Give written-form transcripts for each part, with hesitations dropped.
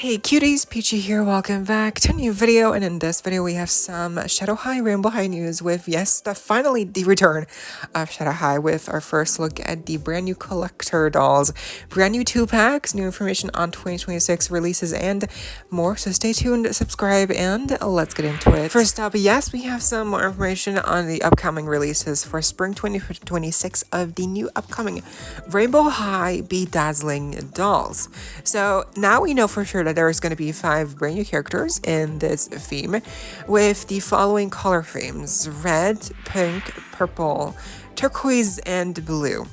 Hey cuties, PeachY here, welcome back to a new video, and in this video we have some Shadow High, Rainbow High news with, yes, finally the return of Shadow High with our first look at the brand new collector dolls, brand new 2-packs, new information on 2026 releases, and more, so stay tuned, subscribe, and let's get into it. First up, yes, we have some more information on the upcoming releases for spring 2026 of the new upcoming Rainbow High Bedazzling dolls. So now we know for sure that there is going to be 5 brand new characters in this theme with the following color themes: red, pink, purple, turquoise, and blue.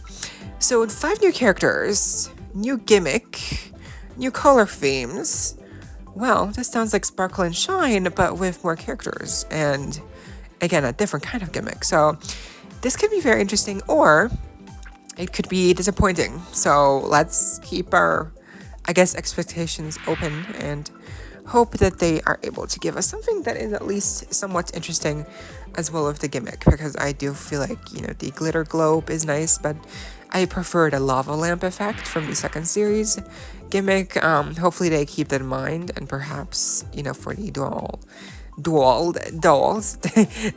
So 5 new characters, new gimmick, new color themes. Well, this sounds like Sparkle and Shine, but with more characters and, again, a different kind of gimmick. So this could be very interesting, or it could be disappointing. So let's keep our, I guess, expectations open and hope that they are able to give us something that is at least somewhat interesting as well with the gimmick, because I do feel like, the glitter globe is nice, but I prefer the lava lamp effect from the second series gimmick. Hopefully they keep that in mind, and perhaps, for the dolls,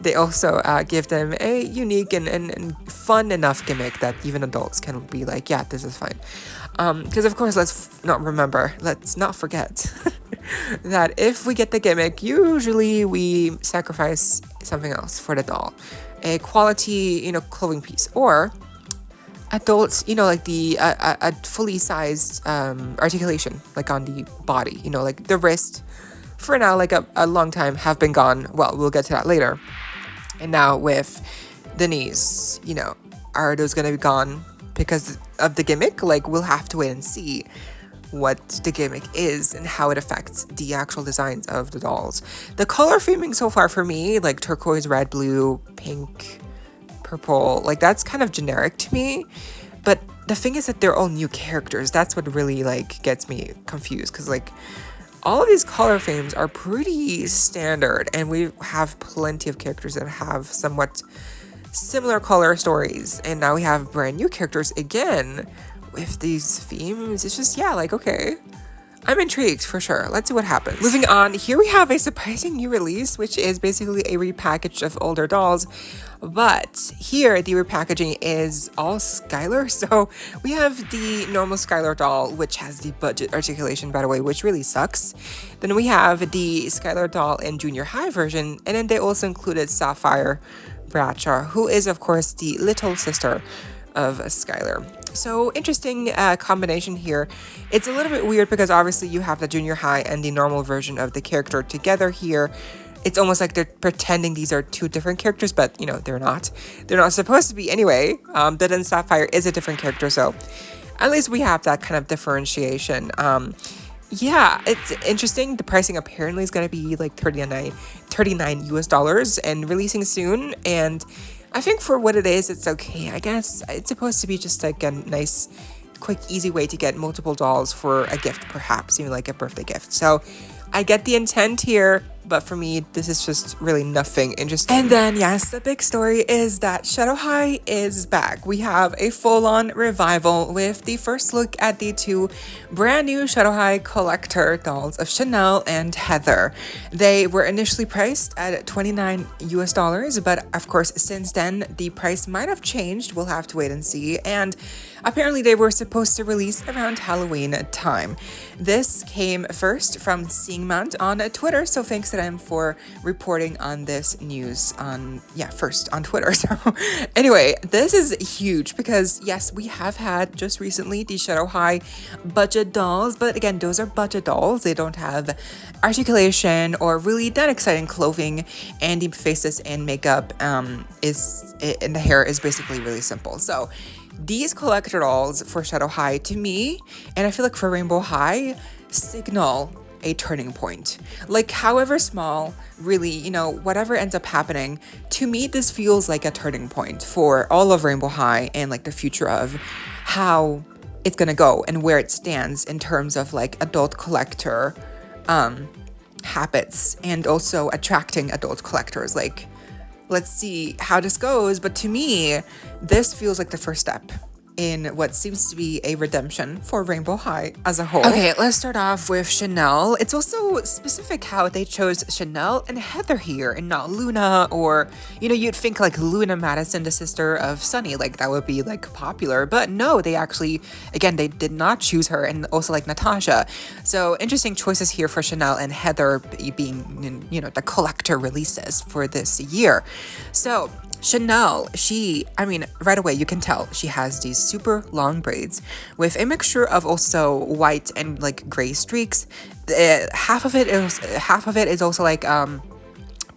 they also give them a unique and fun enough gimmick that even adults can be like, yeah, this is fine. Because of course, let's not forget that if we get the gimmick, usually we sacrifice something else for the doll, a quality, clothing piece, or adults, like the a fully sized articulation, like on the body, like the wrist. For now, like a long time have been gone. Well, we'll get to that later. And now with the knees, are those going to be gone because of the gimmick? Like, we'll have to wait and see what the gimmick is and how it affects the actual designs of the dolls. The color theming so far for me, like turquoise, red, blue, pink, purple, like that's kind of generic to me. But the thing is that they're all new characters. That's what really gets me confused, because all of these color themes are pretty standard, and we have plenty of characters that have somewhat similar color stories, and now we have brand new characters again with these themes. It's just, okay, I'm intrigued for sure. Let's see what happens. Moving on, here we have a surprising new release, which is basically a repackage of older dolls, but here the repackaging is all Skylar. So we have the normal Skylar doll, which has the budget articulation, by the way, which really sucks. Then we have the Skylar doll in junior high version, and then they also included Sapphire Bradshaw, who is of course the little sister of Skylar. So interesting combination here. It's a little bit weird because obviously you have the junior high and the normal version of the character together here. It's almost like they're pretending these are 2 different characters, but they're not. They're not supposed to be anyway. But then Sapphire is a different character, so at least we have that kind of differentiation. Yeah, it's interesting. The pricing apparently is going to be like $39 US and releasing soon. And I think for what it is, it's okay. I guess it's supposed to be just like a nice, quick, easy way to get multiple dolls for a gift, perhaps even like a birthday gift. So I get the intent here, but for me, this is just really nothing interesting. And then, yes, the big story is that Shadow High is back. We have a full-on revival with the first look at the 2 brand new Shadow High collector dolls of Shanelle and Heather. They were initially priced at $29 US, but of course, since then, the price might have changed. We'll have to wait and see. And apparently, they were supposed to release around Halloween time. This came first from Mount on Twitter, so thanks to them for reporting on this news first on Twitter. So anyway, this is huge because yes, we have had just recently the Shadow High budget dolls, but again, those are budget dolls. They don't have articulation or really that exciting clothing, and the faces and makeup and the hair is basically really simple. So these collector dolls for Shadow High, to me, and I feel like for Rainbow High, signal a turning point. Like, however small, really, whatever ends up happening, to me, this feels like a turning point for all of Rainbow High and like the future of how it's gonna go and where it stands in terms of like adult collector habits and also attracting adult collectors. Like, let's see how this goes, but to me, this feels like the first step in what seems to be a redemption for Rainbow High as a whole. Okay, let's start off with Shanelle. It's also specific how they chose Shanelle and Heather here and not Luna, or, you'd think like Luna Madison, the sister of Sunny, like that would be like popular, but no, they actually, again, they did not choose her, and also like Natasha. So interesting choices here for Shanelle and Heather being, the collector releases for this year. So Shanelle, right away you can tell she has these super long braids with a mixture of also white and like gray streaks. Half of it is also like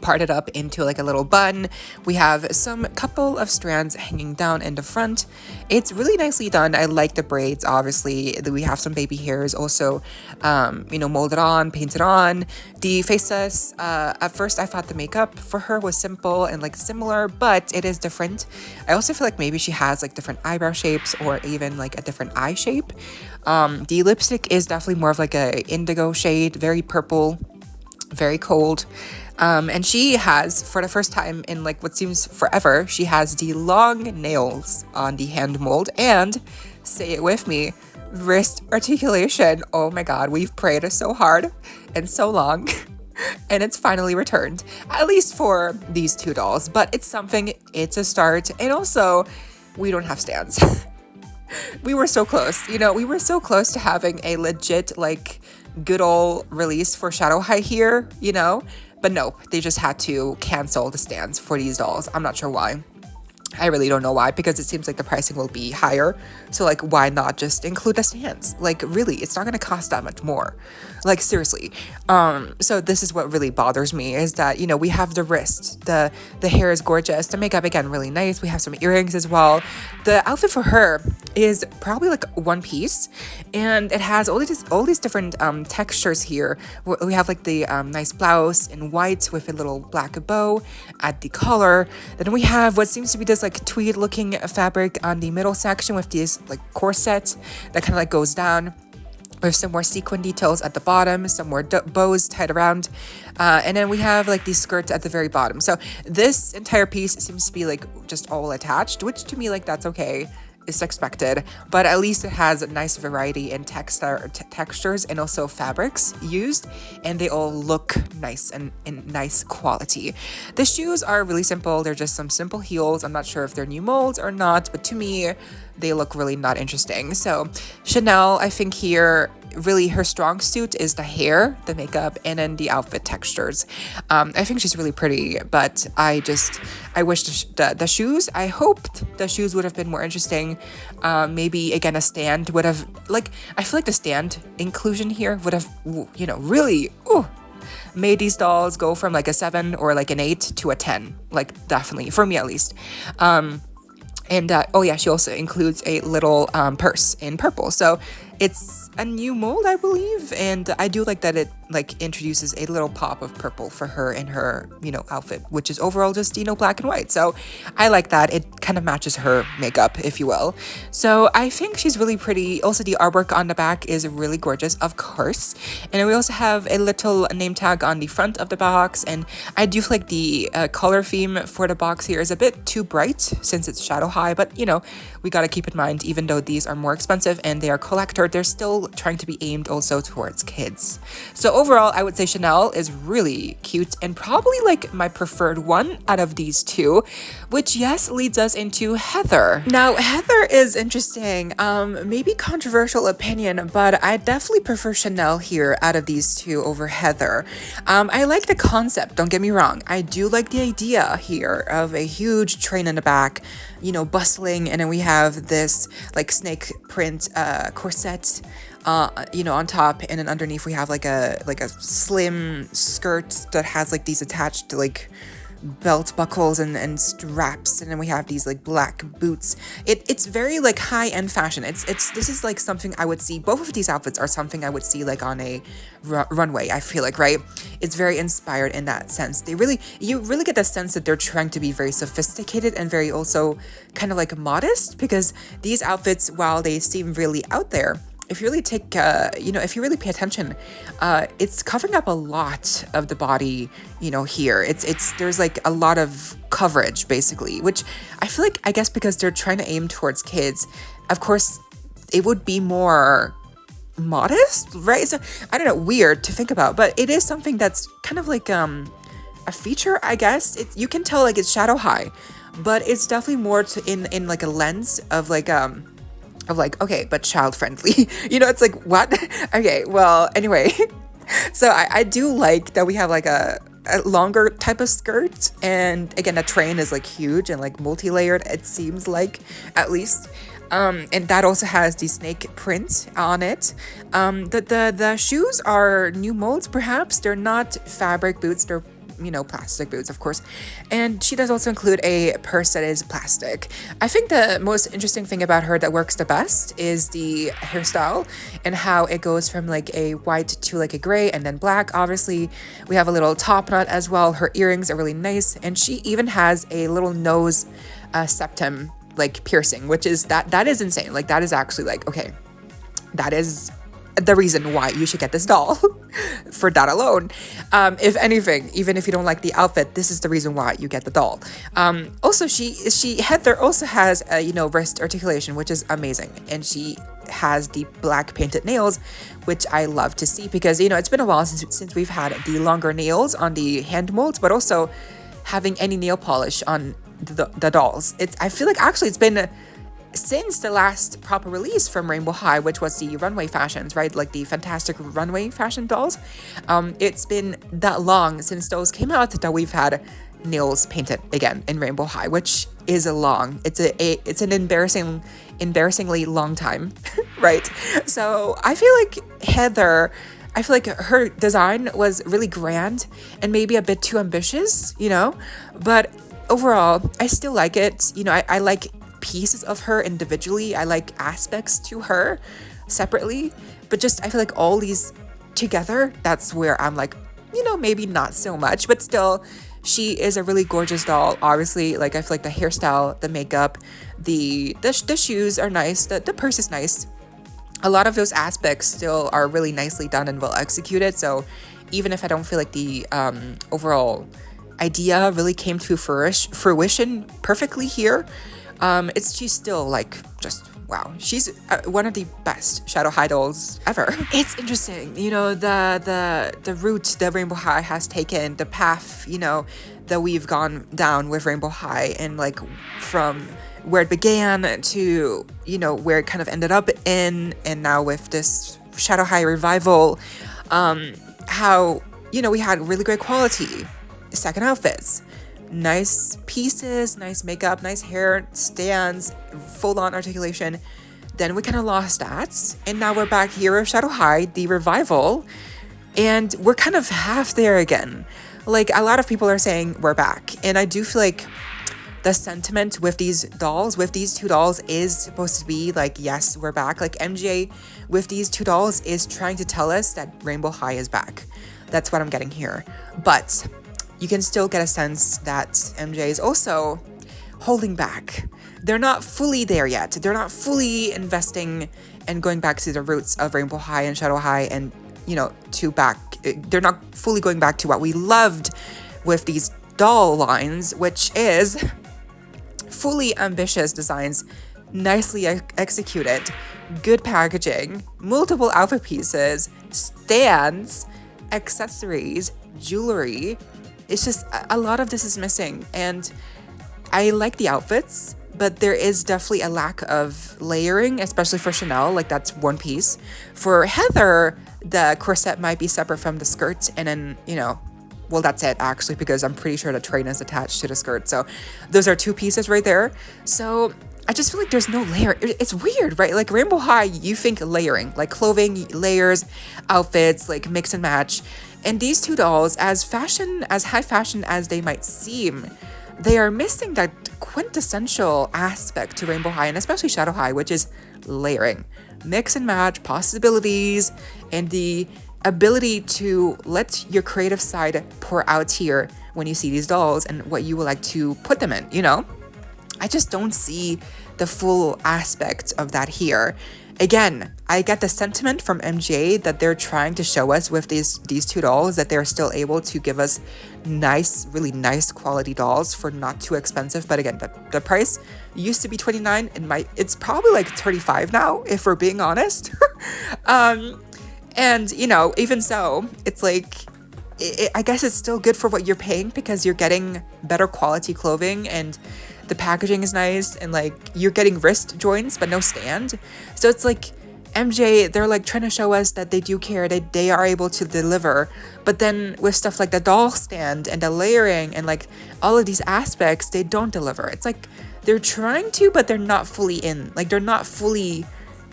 parted up into like a little bun. We have some couple of strands hanging down in the front. It's really nicely done. I like the braids. Obviously, we have some baby hairs also, molded on, painted on. The faces, at first I thought the makeup for her was simple and like similar, but it is different. I also feel like maybe she has like different eyebrow shapes or even like a different eye shape. The lipstick is definitely more of like a indigo shade, very purple, very cold. And she has, for the first time in like what seems forever, she has the long nails on the hand mold, and, say it with me, wrist articulation. Oh my god, we've prayed so hard and so long and it's finally returned, at least for these two dolls. But it's something, it's a start, and also we don't have stands. We were so close, we were so close to having a legit like good old release for Shadow High here, but nope, they just had to cancel the stands for these dolls. I'm not sure why. I really don't know why, because it seems like the pricing will be higher. So like, why not just include the stands? Like, really, it's not gonna cost that much more. Like, seriously. So this is what really bothers me, is that, we have the wrist, the hair is gorgeous, the makeup, again, really nice. We have some earrings as well. The outfit for her is probably like one piece, and it has all these different textures here. We have like the nice blouse in white with a little black bow at the collar. Then we have what seems to be this like tweed looking fabric on the middle section with these like corset that kind of like goes down, with some more sequin details at the bottom, some more bows tied around, and then we have like these skirts at the very bottom. So this entire piece seems to be like just all attached, which to me, like, that's okay. It's expected, but at least it has a nice variety in textures and also fabrics used, and they all look nice and in nice quality. The shoes are really simple. They're just some simple heels. I'm not sure if they're new molds or not, but to me, they look really not interesting. So Shanelle, I think here, really her strong suit is the hair, the makeup, and then the outfit textures. I think she's really pretty, but I wish the shoes, I hoped the shoes would have been more interesting. Maybe again, a stand would have, like, I feel like the stand inclusion here would have, really, made these dolls go from like a 7 or like an 8 to a 10, like, definitely, for me at least. And she also includes a little purse in purple. So it's a new mold, I believe, and I do like that it like introduces a little pop of purple for her in her, outfit, which is overall just, black and white. So I like that. It kind of matches her makeup, if you will. So I think she's really pretty. Also, the artwork on the back is really gorgeous, of course. And we also have a little name tag on the front of the box. And I do feel like the color theme for the box here is a bit too bright since it's Shadow High. But, we got to keep in mind, even though these are more expensive and they are collector, they're still trying to be aimed also towards kids. So overall, I would say Shanelle is really cute and probably like my preferred one out of these two, which leads us into Heather. Now, Heather is interesting, maybe controversial opinion, but I definitely prefer Shanelle here out of these two over Heather. I like the concept, don't get me wrong. I do like the idea here of a huge train in the back, bustling, and then we have this like snake print corset on top, and then underneath we have like a slim skirt that has like these attached like belt buckles and straps, and then we have these like black boots. It's very like high-end fashion. This is like something I would see. Both of these outfits are something I would see like on a runway, I feel like, right? It's very inspired in that sense. You really get the sense that they're trying to be very sophisticated and very also kind of like modest, because these outfits, while they seem really out there, if you really take, if you really pay attention, it's covering up a lot of the body, here. There's like a lot of coverage, basically, which I feel like, I guess because they're trying to aim towards kids, of course, it would be more modest, right? So I don't know, weird to think about, but it is something that's kind of like a feature, I guess. You can tell like it's shadow high, but it's definitely more to in like a lens of like okay, but child friendly. It's like, what? Okay, well, anyway. So I do like that we have like a longer type of skirt, and again, the train is like huge and like multi-layered, it seems like, at least. And that also has the snake print on it. The shoes are new molds, perhaps. They're not fabric boots, they're plastic boots, of course. And she does also include a purse that is plastic. I think the most interesting thing about her that works the best is the hairstyle and how it goes from like a white to like a gray and then black. Obviously, we have a little top knot as well. Her earrings are really nice, and she even has a little nose septum like piercing, which is that is insane. Like, that is actually like, okay, that is the reason why you should get this doll for that alone. If anything, even if you don't like the outfit, this is the reason why you get the doll. Also, Heather also has wrist articulation, which is amazing, and she has the black painted nails, which I love to see, because it's been a while since we've had the longer nails on the hand molds, but also having any nail polish on the dolls. I feel like actually it's been since the last proper release from Rainbow High, which was the runway fashions, right? Like the fantastic runway fashion dolls. It's been that long since those came out that we've had nails painted again in Rainbow High, which is it's an embarrassingly long time, right? So I feel like Heather, her design was really grand and maybe a bit too ambitious, but overall, I still like it. I like pieces of her individually. I like aspects to her separately, but just I feel like all these together, that's where I'm like, maybe not so much, but still, she is a really gorgeous doll. Obviously, like, I feel like the hairstyle, the makeup, the shoes are nice, the purse is nice. A lot of those aspects still are really nicely done and well executed. So even if I don't feel like the overall idea really came to fruition perfectly here, she's still like just wow. She's one of the best Shadow High dolls ever. It's interesting, the route that Rainbow High has taken, the path, that we've gone down with Rainbow High, and like from where it began to, where it kind of ended up in, and now with this Shadow High revival, how, we had really great quality second outfits. Nice pieces, nice makeup, nice hair, stands, full-on articulation. Then we kind of lost that, and now we're back here with Shadow High, the revival, and we're kind of half there again. Like, a lot of people are saying we're back, and I do feel like the sentiment with these two dolls is supposed to be like, yes, we're back. Like, MJ with these two dolls is trying to tell us that Rainbow High is back. That's what I'm getting here. But you can still get a sense that MJ is also holding back. They're not fully there yet. They're not fully investing and going back to the roots of Rainbow High and Shadow High and, they're not fully going back to what we loved with these doll lines, which is fully ambitious designs, nicely executed, good packaging, multiple outfit pieces, stands, accessories, jewelry. It's just a lot of this is missing, and I like the outfits, but there is definitely a lack of layering, especially for Shanelle. Like, that's one piece. For Heather, the corset might be separate from the skirt, and then, well, that's it, actually, because I'm pretty sure the train is attached to the skirt. So those are two pieces right there. So I just feel like there's no layer. It's weird, right? Like, Rainbow High, you think layering, like clothing, layers, outfits, like mix and match. And these two dolls, as high fashion as they might seem, they are missing that quintessential aspect to Rainbow High, and especially Shadow High, which is layering, mix and match, possibilities, and the ability to let your creative side pour out here when you see these dolls and what you would like to put them in, I just don't see the full aspect of that here. again, I get the sentiment from MJ that they're trying to show us with these two dolls that they're still able to give us nice, really nice quality dolls for not too expensive. But again, the price used to be $29 and it's probably like $35 now, if we're being honest. And you know, even so, it's like, I guess it's still good for what you're paying because you're getting better quality clothing and the packaging is nice and like you're getting wrist joints but no stand. So it's like MJ, they're like trying to show us that they do care, that they are able to deliver. But then with stuff like the doll stand and the layering and like all of these aspects, they don't deliver. It's like they're trying to, but they're not fully in. Like they're not fully,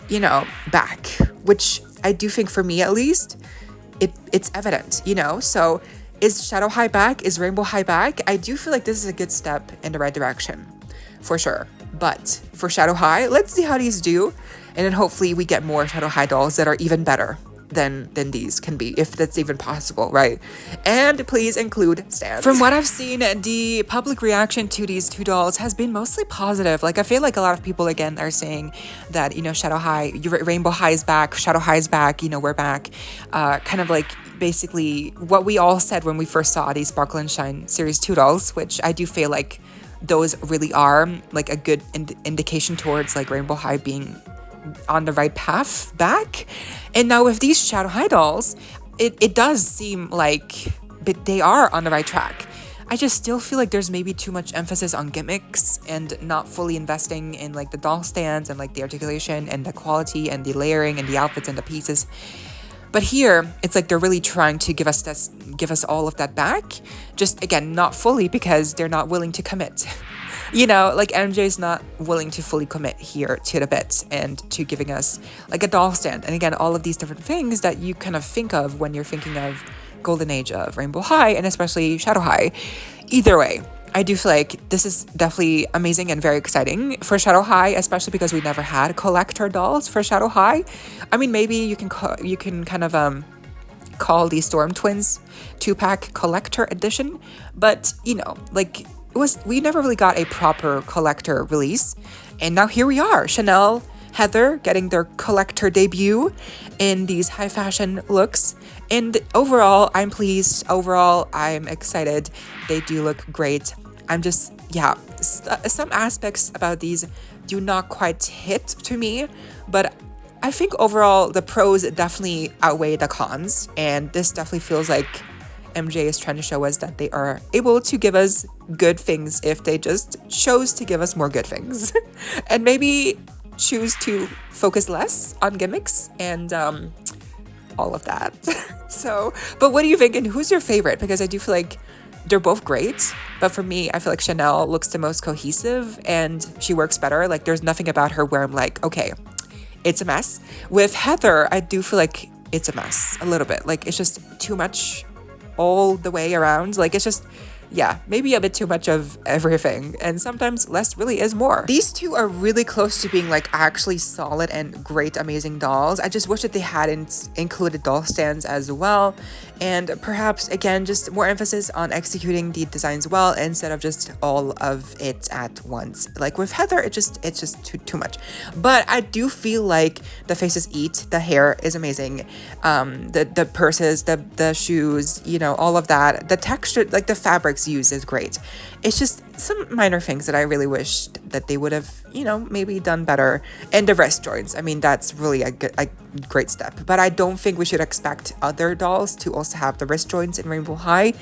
you know, back, which I do think for me at least, it's evident, you know? So is Shadow High back? Is Rainbow High back? I do feel like this is a good step in the right direction, for sure. But for Shadow High, let's see how these do. And then hopefully we get more Shadow High dolls that are even better than these can be, if that's even possible, right? And please include stands. From what I've seen, the public reaction to these two dolls has been mostly positive. Like I feel like a lot of people again are saying that, you know, Shadow High, Rainbow High is back, Shadow High is back, you know, we're back. Kind of like basically what we all said when we first saw these Sparkle and Shine Series 2 dolls, which I do feel like those really are like a good indication towards like Rainbow High being on the right path back. And now with these Shadow High dolls, it does seem like they are on the right track. I just still feel like there's maybe too much emphasis on gimmicks and not fully investing in like the doll stands and like the articulation and the quality and the layering and the outfits and the pieces. But here, it's like they're really trying to give us all of that back. Just again, not fully because they're not willing to commit. You know, like MJ's not willing to fully commit here to the bits and to giving us like a doll stand. And again, all of these different things that you kind of think of when you're thinking of Golden Age of Rainbow High and especially Shadow High. Either way, I do feel like this is definitely amazing and very exciting for Shadow High, especially because we never had collector dolls for Shadow High. I mean, maybe you can kind of call the Storm Twins 2-pack collector edition, but you know, like we never really got a proper collector release, and now here we are. Shanelle, Heather getting their collector debut in these high fashion looks. And overall, I'm pleased. Overall, I'm excited. They do look great. I'm just, yeah, some aspects about these do not quite hit to me, but I think overall the pros definitely outweigh the cons, and this definitely feels like MJ is trying to show us that they are able to give us good things if they just chose to give us more good things and maybe choose to focus less on gimmicks and all of that. So, but what do you think and who's your favorite? Because I do feel like they're both great, but for me, I feel like Shanelle looks the most cohesive and she works better. Like there's nothing about her where I'm like, okay, it's a mess. With Heather, I do feel like it's a mess a little bit. Like it's just too much all the way around. Like it's just, yeah, maybe a bit too much of everything, and sometimes less really is more. These two are really close to being like actually solid and great, amazing dolls. I just wish that they hadn't included doll stands as well, and perhaps again just more emphasis on executing the designs well instead of just all of it at once. Like with Heather, it's just too much. But I do feel like the faces eat, the hair is amazing, the purses, the shoes, you know, all of that, the texture, like the fabrics used is great. It's just some minor things that I really wished that they would have, you know, maybe done better. And the wrist joints, I mean, that's really a great step. But I don't think we should expect other dolls to also have the wrist joints in Rainbow High.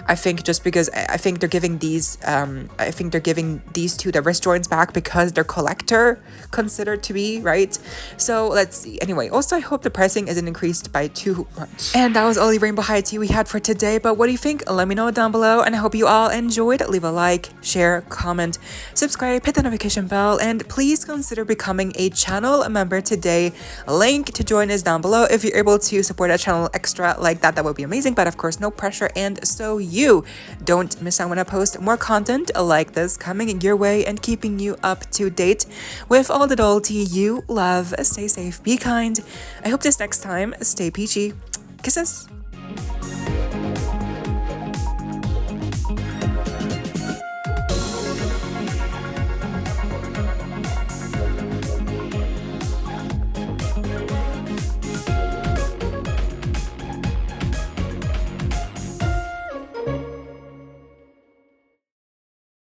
I think just because I think they're giving these two the wrist joints back because they're collector considered to be, right? So let's see. Anyway, also I hope the pricing isn't increased by too much. And that was all the Rainbow High tea we had for today. But what do you think? Let me know down below, and I hope you all enjoyed. Leave a like, share, comment, subscribe, hit the notification bell, and please consider becoming a channel member today. Link to join is down below. If you're able to support a channel extra like that would be amazing, but of course no pressure, and so you don't miss out when I post more content like this coming your way and keeping you up to date with all the doll tea you love. Stay safe, be kind. I hope this next time, stay peachy. Kisses.